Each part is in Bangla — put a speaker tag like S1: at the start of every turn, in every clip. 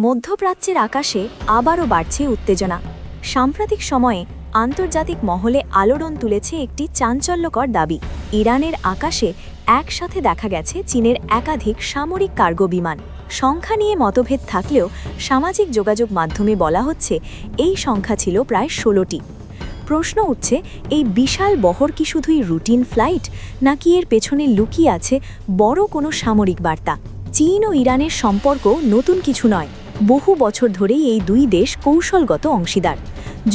S1: মধ্যপ্রাচ্যের আকাশে আবারও বাড়ছে উত্তেজনা। সাম্প্রতিক সময়ে আন্তর্জাতিক মহলে আলোড়ন তুলেছে একটি চাঞ্চল্যকর দাবি। ইরানের আকাশে একসাথে দেখা গেছে চীনের একাধিক সামরিক কার্গো বিমান। সংখ্যা নিয়ে মতভেদ থাকলেও সামাজিক যোগাযোগ মাধ্যমে বলা হচ্ছে এই সংখ্যা ছিল প্রায় 16টি। প্রশ্ন উঠছে, এই বিশাল বহর কি শুধুই রুটিন ফ্লাইট, নাকি এর পেছনে লুকিয়ে আছে বড় কোনো সামরিক বার্তা? চীন ও ইরানের সম্পর্ক নতুন কিছু নয়, বহু বছর ধরেই এই দুই দেশ কৌশলগত অংশীদার।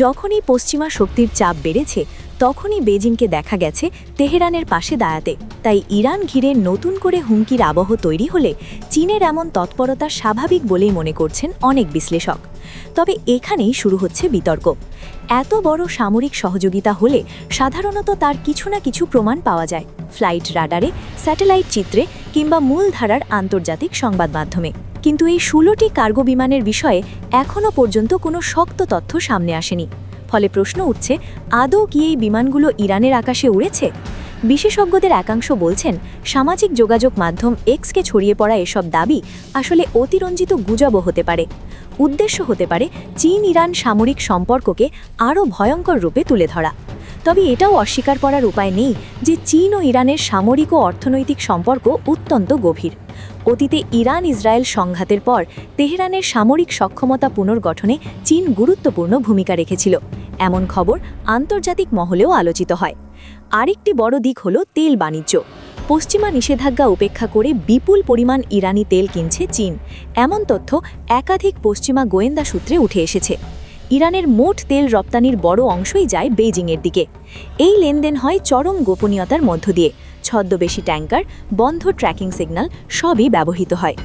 S1: যখনই পশ্চিমা শক্তির চাপ বেড়েছে, তখনই বেজিংকে দেখা গেছে তেহরানের পাশে দাঁড়াতে। তাই ইরান ঘিরে নতুন করে হুমকির আবহ তৈরি হলে চীনের এমন তৎপরতা স্বাভাবিক বলেই মনে করছেন অনেক বিশ্লেষক। তবে এখানেই শুরু হচ্ছে বিতর্ক। এত বড় সামরিক সহযোগিতা হলে সাধারণত তার কিছু না কিছু প্রমাণ পাওয়া যায়, ফ্লাইট রাডারে, স্যাটেলাইট চিত্রে কিংবা মূলধারার আন্তর্জাতিক সংবাদ মাধ্যমে। কিন্তু এই 16টি কার্গো বিমানের বিষয়ে এখনও পর্যন্ত কোনো শক্ত তথ্য সামনে আসেনি। ফলে প্রশ্ন উঠছে, আদৌ কি এই বিমানগুলো ইরানের আকাশে উড়েছে? বিশেষজ্ঞদের একাংশ বলছেন, সামাজিক যোগাযোগ মাধ্যম এক্সকে ছড়িয়ে পড়া এসব দাবি আসলে অতিরঞ্জিত গুজবও হতে পারে। উদ্দেশ্য হতে পারে চীন ইরান সামরিক সম্পর্ককে আরও ভয়ঙ্কর রূপে তুলে ধরা। তবে এটাও অস্বীকার করার উপায় নেই যে চীন ও ইরানের সামরিক ও অর্থনৈতিক সম্পর্ক অত্যন্ত গভীর। অতীতে ইরান ইসরায়েল সংঘাতের পর তেহরানের সামরিক সক্ষমতা পুনর্গঠনে চীন গুরুত্বপূর্ণ ভূমিকা রেখেছিল, এমন খবর আন্তর্জাতিক মহলেও আলোচিত হয়। আরেকটি বড় দিক হল তেল বাণিজ্য। পশ্চিমা নিষেধাজ্ঞা উপেক্ষা করে বিপুল পরিমাণ ইরানি তেল কিনছে চীন, এমন তথ্য একাধিক পশ্চিমা গোয়েন্দা সূত্রে উঠে এসেছে। ইরানের মোট তেল রপ্তানির বড় অংশই যায় বেইজিংয়ের দিকে। এই লেনদেন হয় চরম গোপনীয়তার মধ্য দিয়ে। ছদ্মবেশী ট্যাঙ্কার, বন্ধ ট্র্যাকিং সিগন্যাল সবই ব্যবহৃত হয়।